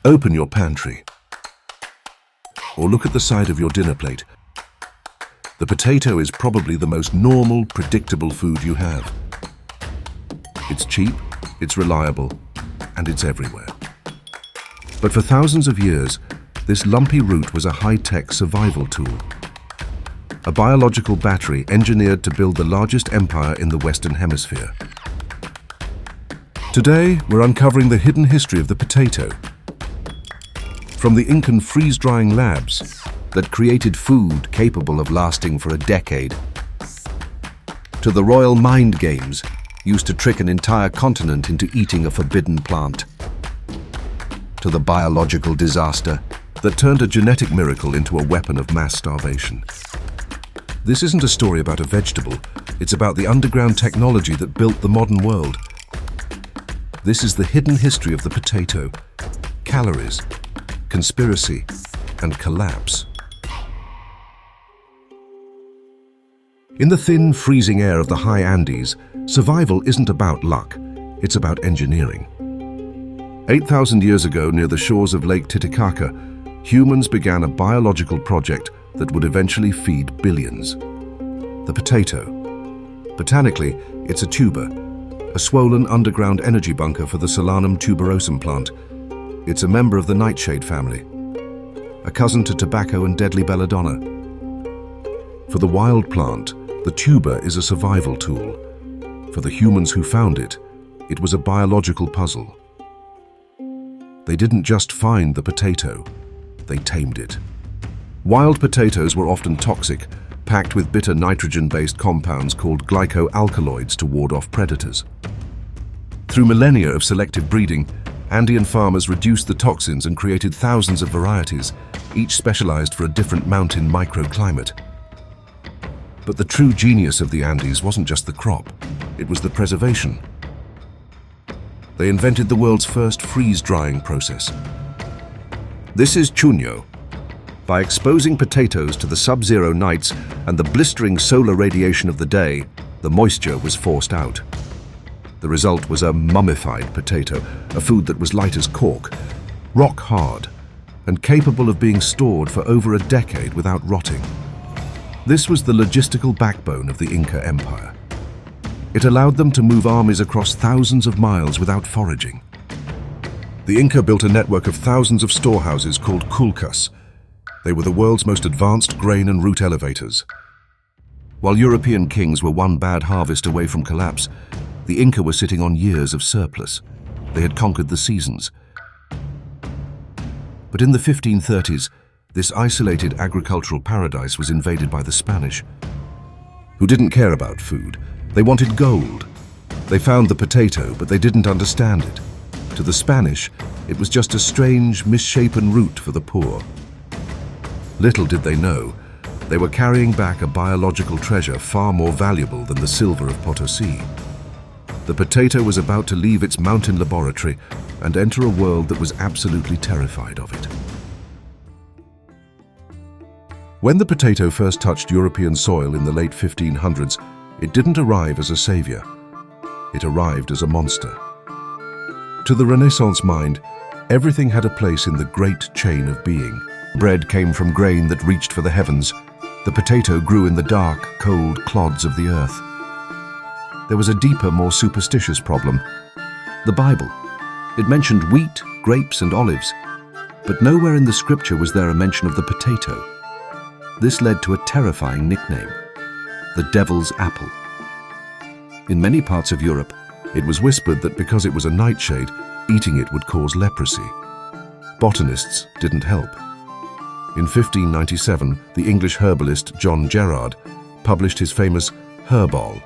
Open your pantry, or look at the side of your dinner plate. The potato is probably the most normal, predictable food you have. It's cheap, it's reliable, and it's everywhere. But for thousands of years, this lumpy root was a high-tech survival tool. A biological battery engineered to build the largest empire in the Western Hemisphere. Today, we're uncovering the hidden history of the potato. From the Incan freeze-drying labs that created food capable of lasting for a decade, to the royal mind games used to trick an entire continent into eating a forbidden plant, to the biological disaster that turned a genetic miracle into a weapon of mass starvation. This isn't a story about a vegetable, it's about the underground technology that built the modern world. This is the hidden history of the potato: calories, conspiracy, and collapse. In the thin, freezing air of the high Andes, survival isn't about luck, it's about engineering. 8,000 years ago, near the shores of Lake Titicaca, humans began a biological project that would eventually feed billions. The potato. Botanically, it's a tuber, a swollen underground energy bunker for the Solanum tuberosum plant. It's a member of the nightshade family, a cousin to tobacco and deadly belladonna. For the wild plant, the tuber is a survival tool. For the humans who found it, it was a biological puzzle. They didn't just find the potato, they tamed it. Wild potatoes were often toxic, packed with bitter nitrogen-based compounds called glycoalkaloids to ward off predators. Through millennia of selective breeding, Andean farmers reduced the toxins and created thousands of varieties, each specialized for a different mountain microclimate. But the true genius of the Andes wasn't just the crop, it was the preservation. They invented the world's first freeze-drying process. This is chuño. By exposing potatoes to the sub-zero nights and the blistering solar radiation of the day, the moisture was forced out. The result was a mummified potato, a food that was light as cork, rock hard, and capable of being stored for over a decade without rotting. This was the logistical backbone of the Inca Empire. It allowed them to move armies across thousands of miles without foraging. The Inca built a network of thousands of storehouses called kulkas. They were the world's most advanced grain and root elevators. While European kings were one bad harvest away from collapse, the Inca were sitting on years of surplus. They had conquered the seasons. But in the 1530s, this isolated agricultural paradise was invaded by the Spanish, who didn't care about food. They wanted gold. They found the potato, but they didn't understand it. To the Spanish, it was just a strange, misshapen root for the poor. Little did they know, they were carrying back a biological treasure far more valuable than the silver of Potosi. The potato was about to leave its mountain laboratory and enter a world that was absolutely terrified of it. When the potato first touched European soil in the late 1500s, it didn't arrive as a savior. It arrived as a monster. To the Renaissance mind, everything had a place in the great chain of being. Bread came from grain that reached for the heavens. The potato grew in the dark, cold clods of the earth. There was a deeper, more superstitious problem. The Bible. It mentioned wheat, grapes, and olives, but nowhere in the scripture was there a mention of the potato. This led to a terrifying nickname: the devil's apple. In many parts of Europe, it was whispered that because it was a nightshade, eating it would cause leprosy. Botanists didn't help. In 1597, the English herbalist John Gerard published his famous Herbal,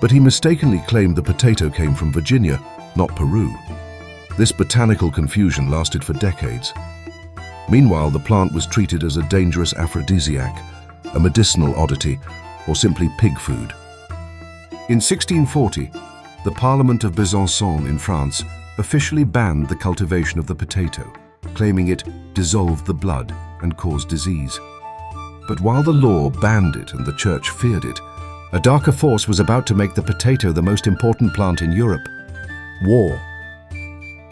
but he mistakenly claimed the potato came from Virginia, not Peru. This botanical confusion lasted for decades. Meanwhile, the plant was treated as a dangerous aphrodisiac, a medicinal oddity, or simply pig food. In 1640, the Parliament of Besançon in France officially banned the cultivation of the potato, claiming it dissolved the blood and caused disease. But while the law banned it and the church feared it, a darker force was about to make the potato the most important plant in Europe: war.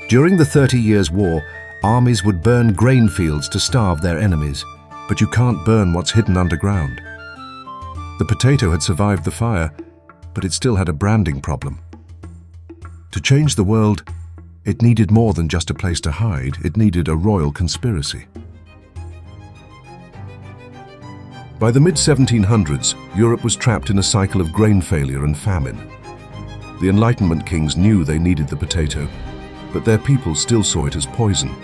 During the 30 Years' War, Armies would burn grain fields to starve their enemies, but you can't burn what's hidden underground. The potato had survived the fire, but it still had a branding problem. To change the world, it needed more than just a place to hide, it needed a royal conspiracy. By the mid-1700s, Europe was trapped in a cycle of grain failure and famine. The Enlightenment kings knew they needed the potato, but their people still saw it as poison.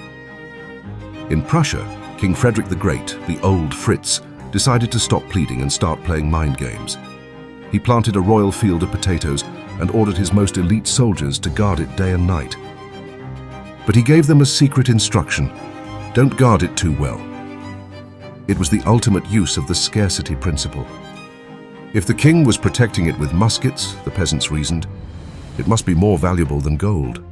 In Prussia, King Frederick the Great, the Old Fritz, decided to stop pleading and start playing mind games. He planted a royal field of potatoes and ordered his most elite soldiers to guard it day and night. But he gave them a secret instruction: don't guard it too well. It was the ultimate use of the scarcity principle. If the king was protecting it with muskets, the peasants reasoned, it must be more valuable than gold.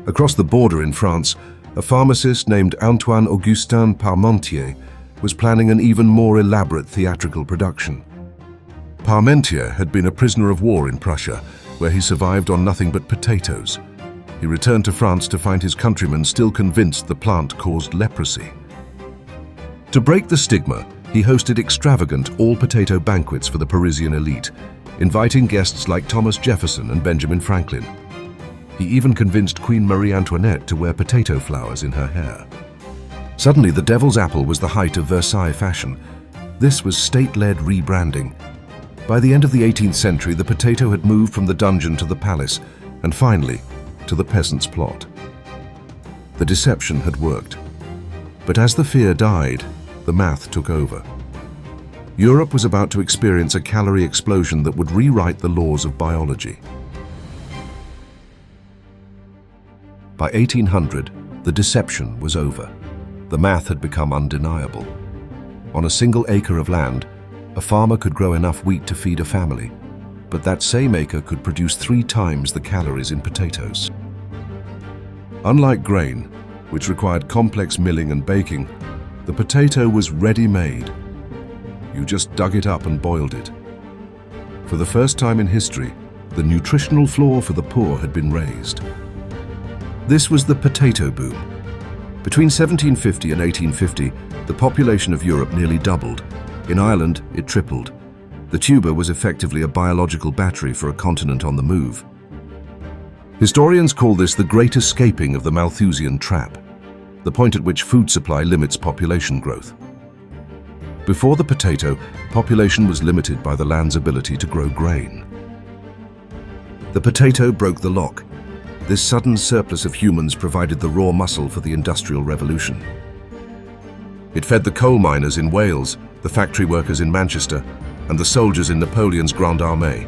Across the border in France, a pharmacist named Antoine-Augustin Parmentier was planning an even more elaborate theatrical production. Parmentier had been a prisoner of war in Prussia, where he survived on nothing but potatoes. He returned to France to find his countrymen still convinced the plant caused leprosy. To break the stigma, he hosted extravagant all-potato banquets for the Parisian elite, inviting guests like Thomas Jefferson and Benjamin Franklin. He even convinced Queen Marie Antoinette to wear potato flowers in her hair. Suddenly, the devil's apple was the height of Versailles fashion. This was state-led rebranding. By the end of the 18th century, the potato had moved from the dungeon to the palace, and finally, to the peasant's plot. The deception had worked. But as the fear died, the math took over. Europe was about to experience a calorie explosion that would rewrite the laws of biology. By 1800, the deception was over. The math had become undeniable. On a single acre of land, a farmer could grow enough wheat to feed a family, but that same acre could produce 3 times the calories in potatoes. Unlike grain, which required complex milling and baking, the potato was ready-made. You just dug it up and boiled it. For the first time in history, the nutritional floor for the poor had been raised. This was the potato boom. Between 1750 and 1850, the population of Europe nearly doubled. In Ireland, it tripled. The tuber was effectively a biological battery for a continent on the move. Historians call this the Great Escaping of the Malthusian Trap, the point at which food supply limits population growth. Before the potato, population was limited by the land's ability to grow grain. The potato broke the lock. This sudden surplus of humans provided the raw muscle for the Industrial Revolution. It fed the coal miners in Wales, the factory workers in Manchester, and the soldiers in Napoleon's Grande Armée.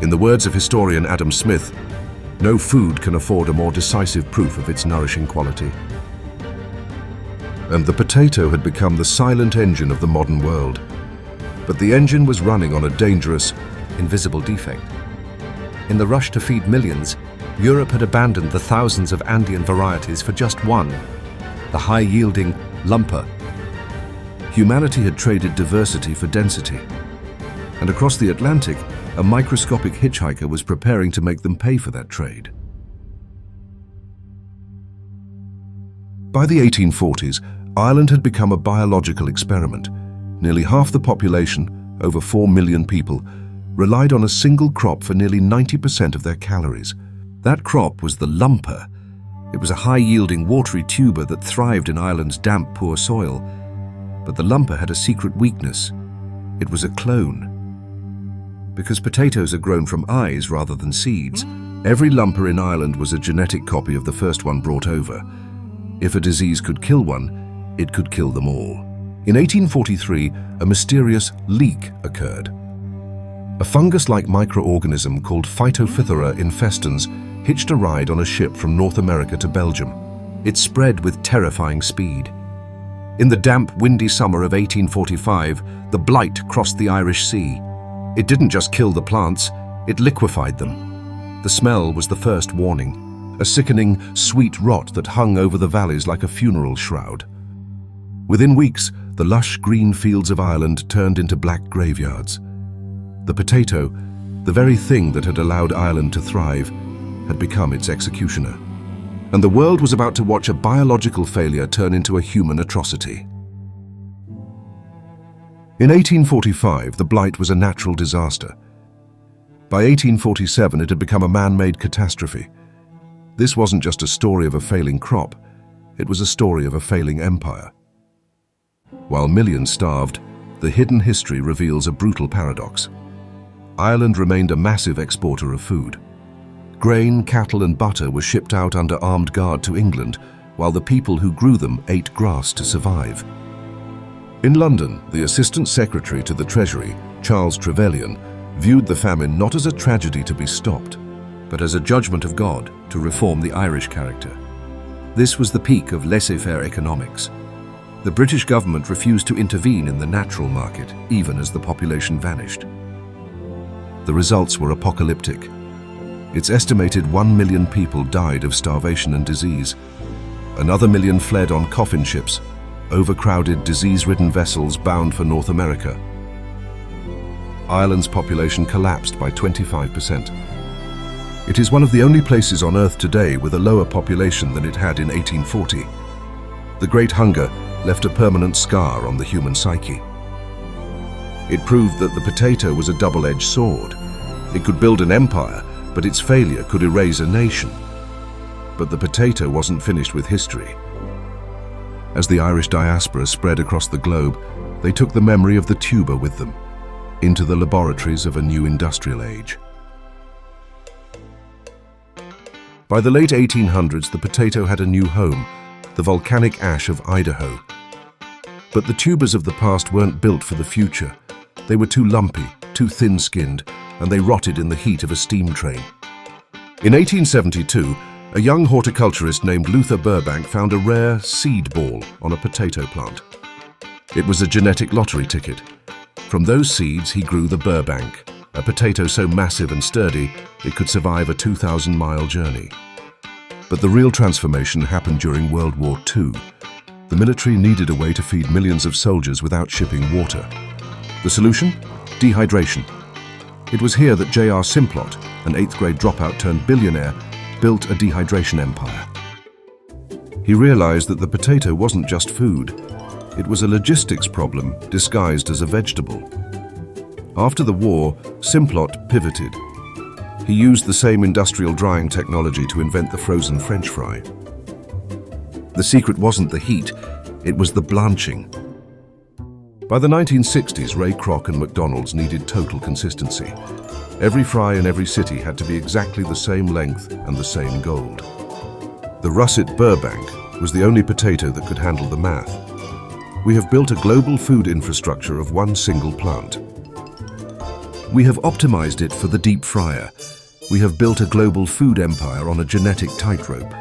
In the words of historian Adam Smith, no food can afford a more decisive proof of its nourishing quality. And the potato had become the silent engine of the modern world. But the engine was running on a dangerous, invisible defect. In the rush to feed millions, Europe had abandoned the thousands of Andean varieties for just one, the high-yielding lumper. Humanity had traded diversity for density. And across the Atlantic, a microscopic hitchhiker was preparing to make them pay for that trade. By the 1840s, Ireland had become a biological experiment. Nearly half the population, over 4 million people, relied on a single crop for nearly 90% of their calories. That crop was the lumper. It was a high-yielding, watery tuber that thrived in Ireland's damp, poor soil. But the lumper had a secret weakness. It was a clone. Because potatoes are grown from eyes rather than seeds, every lumper in Ireland was a genetic copy of the first one brought over. If a disease could kill one, it could kill them all. In 1843, a mysterious leak occurred. A fungus-like microorganism called Phytophthora infestans hitched a ride on a ship from North America to Belgium. It spread with terrifying speed. In the damp, windy summer of 1845, the blight crossed the Irish Sea. It didn't just kill the plants, it liquefied them. The smell was the first warning, a sickening, sweet rot that hung over the valleys like a funeral shroud. Within weeks, the lush green fields of Ireland turned into black graveyards. The potato, the very thing that had allowed Ireland to thrive, had become its executioner. and the world was about to watch a biological failure turn into a human atrocity. In 1845, the blight was a natural disaster. By 1847, it had become a man-made catastrophe. This wasn't just a story of a failing crop, it was a story of a failing empire. While millions starved, the hidden history reveals a brutal paradox. Ireland remained a massive exporter of food. Grain, cattle and butter were shipped out under armed guard to England, while the people who grew them ate grass to survive. In London, the Assistant Secretary to the Treasury, Charles Trevelyan, viewed the famine not as a tragedy to be stopped, but as a judgment of God to reform the Irish character. This was the peak of laissez-faire economics. The British government refused to intervene in the natural market, even as the population vanished. The results were apocalyptic. It's estimated 1 million people died of starvation and disease. Another million fled on coffin ships, overcrowded, disease-ridden vessels bound for North America. Ireland's population collapsed by 25%. It is one of the only places on Earth today with a lower population than it had in 1840. The Great Hunger left a permanent scar on the human psyche. It proved that the potato was a double-edged sword. It could build an empire, but its failure could erase a nation. But the potato wasn't finished with history. As the Irish diaspora spread across the globe, they took the memory of the tuber with them into the laboratories of a new industrial age. By the late 1800s, the potato had a new home, the volcanic ash of Idaho. But the tubers of the past weren't built for the future. They were too lumpy, too thin-skinned, and they rotted in the heat of a steam train. In 1872, a young horticulturist named Luther Burbank found a rare seed ball on a potato plant. It was a genetic lottery ticket. From those seeds, he grew the Burbank, a potato so massive and sturdy it could survive a 2,000-mile journey. But the real transformation happened during World War II. The military needed a way to feed millions of soldiers without shipping water. The solution? Dehydration. It was here that J.R. Simplot, an 8th-grade dropout turned billionaire, built a dehydration empire. He realized that the potato wasn't just food. It was a logistics problem disguised as a vegetable. After the war, Simplot pivoted. He used the same industrial drying technology to invent the frozen French fry. The secret wasn't the heat, it was the blanching. By the 1960s, Ray Kroc and McDonald's needed total consistency. Every fry in every city had to be exactly the same length and the same gold. The russet Burbank was the only potato that could handle the math. We have built a global food infrastructure of one single plant. We have optimized it for the deep fryer. We have built a global food empire on a genetic tightrope.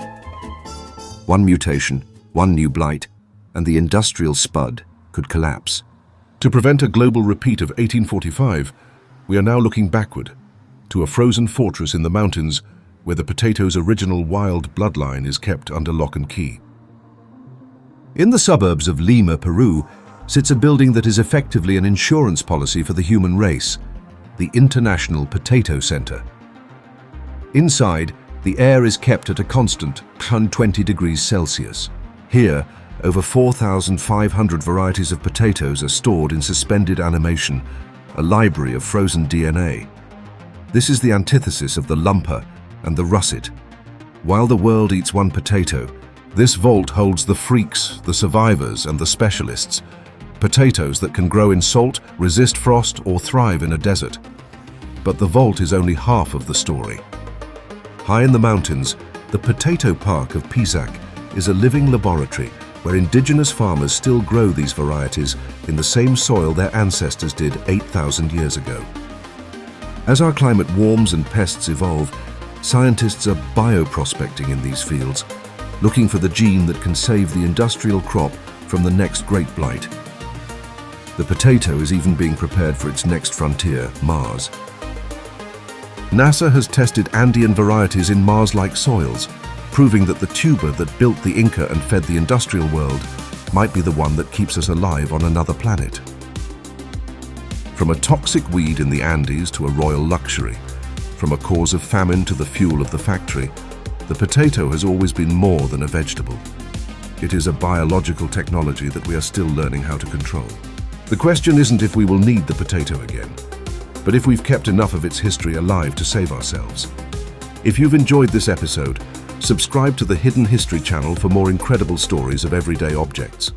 One mutation, one new blight, and the industrial Spud could collapse. To prevent a global repeat of 1845, we are now looking backward to a frozen fortress in the mountains where the potato's original wild bloodline is kept under lock and key. In the suburbs of Lima, Peru, sits a building that is effectively an insurance policy for the human race, the International Potato Center. Inside, the air is kept at a constant 120 degrees Celsius. Here, over 4,500 varieties of potatoes are stored in suspended animation, a library of frozen DNA. This is the antithesis of the lumper and the russet. While the world eats one potato, this vault holds the freaks, the survivors, and the specialists. Potatoes that can grow in salt, resist frost, or thrive in a desert. But the vault is only half of the story. High in the mountains, the Potato Park of Pisac is a living laboratory where indigenous farmers still grow these varieties in the same soil their ancestors did 8,000 years ago. As our climate warms and pests evolve, scientists are bioprospecting in these fields, looking for the gene that can save the industrial crop from the next great blight. The potato is even being prepared for its next frontier, Mars. NASA has tested Andean varieties in Mars-like soils, proving that the tuber that built the Inca and fed the industrial world might be the one that keeps us alive on another planet. From a toxic weed in the Andes to a royal luxury, from a cause of famine to the fuel of the factory, The potato has always been more than a vegetable. It is a biological technology that we are still learning how to control. The question isn't if we will need the potato again, but if we've kept enough of its history alive to save ourselves. If you've enjoyed this episode, subscribe to the Hidden History channel for more incredible stories of everyday objects.